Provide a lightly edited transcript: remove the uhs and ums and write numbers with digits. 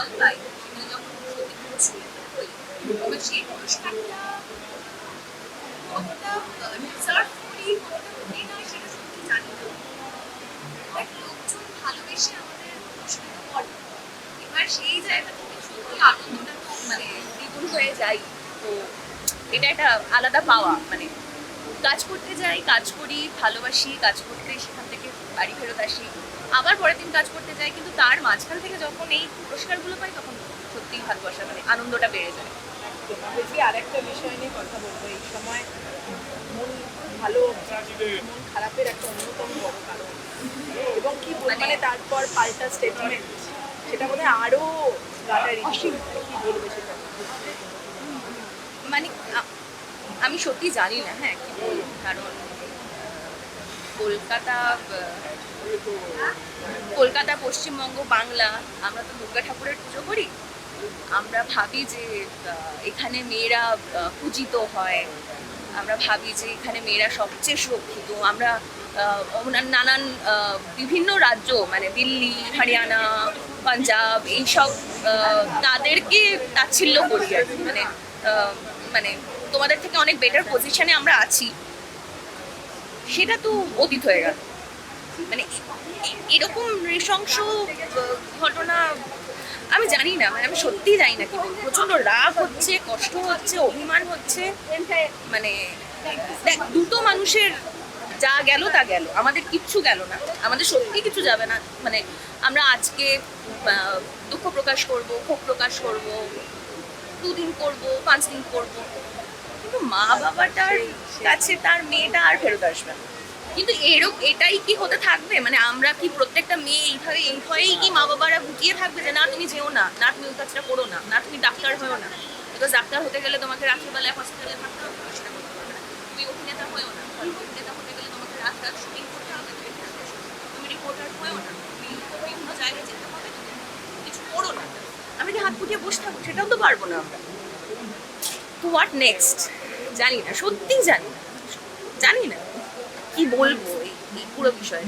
ফল পাই, সেখানে যখন সত্যি পুরস্কৃত হই, তবে সেই পুরস্কারটা কতটা ডিজার্ভ করি, কতটা করি না, সেটা সত্যি জানি না। বাট লোকজন ভালোবেসে আমাদের পুরস্কৃত করে। এবার সেই জায়গা থেকে সত্যি আনন্দটা তো মানে দ্বিগুণ হয়ে যায়। তো এটা একটা আলাদা পাওয়া, মানে কাজ করতে যাই, কাজ করি, ভালোবাসি, কাজ করতে সেখান থেকে বাড়ি ফেরত আসি, আবার পরের দিন কাজ করতে যাই, কিন্তু তার মাঝখান থেকে যখন এই পুরস্কারগুলো পাই তখন সত্যিই ভালোবাসা, মানে আনন্দটা বেড়ে যায়। বলছি আরেকটা বিষয় নিয়ে কথা বলবো। এই সময় মন ভালো, মন খারাপের একটা অন্যতম বড় কারণ, এবং কি মানে তারপর পাল্টা স্টেটমেন্ট, সেটা বোধহয় আরো গাটারি। কি বলবে সেটা? মানে আমি সত্যি জানি না, হ্যাঁ কি বলবো, কারণ কলকাতা কলকাতা, পশ্চিমবঙ্গ, বাংলা, আমরা তো দুর্গা ঠাকুরের পুজো করি। আমরা ভাবি যে এখানে মেয়েরা পূজিত হয়, আমরা ভাবি যে এখানে মেয়েরা সবচেয়ে সুরক্ষিত। আমরা নানান বিভিন্ন রাজ্য, মানে দিল্লি, হরিয়ানা, পাঞ্জাব, এইসব তাদেরকে তাচ্ছিল্য করি আর কি। মানে মানে তোমাদের থেকে অনেক বেটার পজিশনে আমরা আছি, সেটা তো অতীত হয়ে গেল। মানে এরকম নৃশংস ঘটনা আমি জানি না, মানে আমি সত্যিই জানি না কি বলবো। প্রচন্ড রাগ হচ্ছে, কষ্ট হচ্ছে, অভিমান হচ্ছে। মানে দেখ, দুটো মানুষের যা গেল তা গেল, আমাদের কিচ্ছু গেল না, আমাদের সত্যি কিছু যাবে না। মানে আমরা আজকে দুঃখ প্রকাশ করব, ক্ষোভ প্রকাশ করব, 2 দিন করব, 5 দিন করব, কিন্তু মা বাবাটার কাছে তার মেয়েটা আর ফেরত আসবে না। কিন্তু এটাই কি হতে থাকবে? মানে আমরা কি প্রত্যেকটা মেয়ে এইভাবে এই ভয়েই কি মা বাবারা বুঝিয়ে থাকবে যে না তুমি যেও না, না তুমি ওই কাজটা করো না, না তুমি ডাক্তার হয়েও না, বিকজ ডাক্তার হতে গেলে তোমাকে রাত্রিবেলায় হসপিটালে থাকতে হবে, সেটা করতে পারবে না। তুমি অভিনেতা হয়েও না, অভিনেতা হতে গেলে তোমাকে রাত রাত শুটিং করতে হবে, তুমি রিপোর্টার হয়েও না, তুমি বিভিন্ন জায়গায় যেতে হবে, তুমি কিছু করো না। আমি কি হাত ফুটিয়ে বসে থাকবো? সেটাও তো পারবো না আমরা। তো হোয়াট নেক্সট জানি না, সত্যিই জানি না, জানি না কি বলবো এই পুরো বিষয়ে।